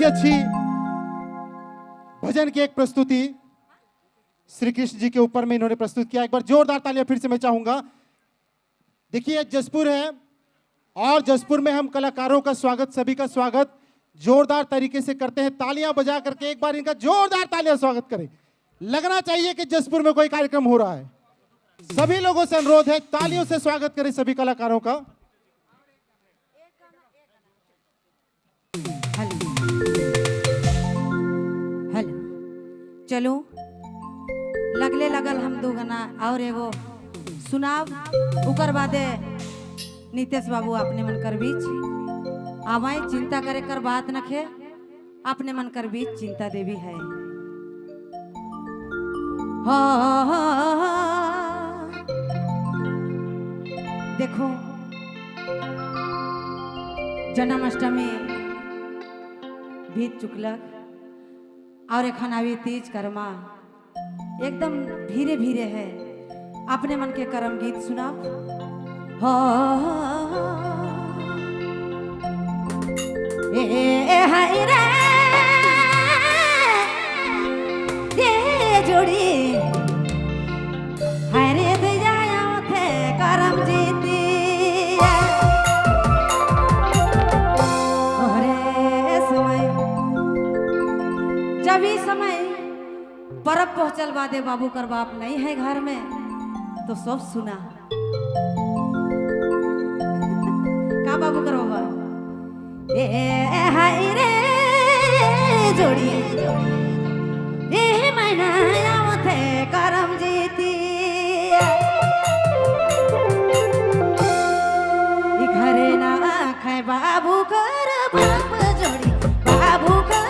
ही अच्छी भजन की एक प्रस्तुति श्री कृष्ण जी के ऊपर में इन्होंने प्रस्तुत किया। एक बार जोरदार तालियां फिर से मैं चाहूंगा। देखिए जसपुर है और जसपुर में हम कलाकारों का स्वागत, सभी का स्वागत जोरदार तरीके से करते हैं। तालियां बजा करके एक बार इनका जोरदार तालियां स्वागत करें। लगना चाहिए कि जसपुर में कोई कार्यक्रम हो रहा है। सभी लोगों से अनुरोध है तालियों से स्वागत करें सभी कलाकारों का। हेलो चलो लगले लगल हम दो गाना और एगो सुनाव उकर बादे नितेश बाबू अपने मन कर बीच आवाई चिंता करे कर बात नखे अपने मन कर बीच चिंता देवी है। देखो जन्माष्टमी बीत चुकलक और एखन आवी तीज कर्मा एकदम धीरे धीरे है। अपने मन के कर्म गीत सुनाओ। हाय रे ये जोड़ी हाय रे दिया थे कर्म जीती जब ही समय परब पहुंचल बादे बाबू कर बाप नहीं है घर में तो सब सुना का बाबू कर बाबा हाय रे जोड़ी महीना थे करम जीती घरे ना खाए बाबू कर बाप जोड़ी बाबू कर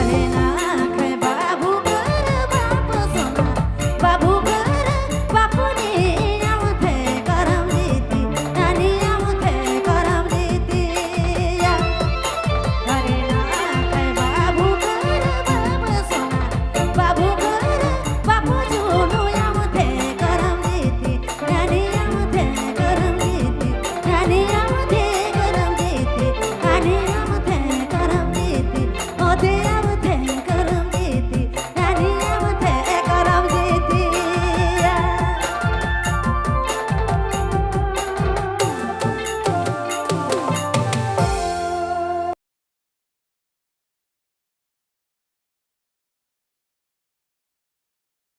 रहे ना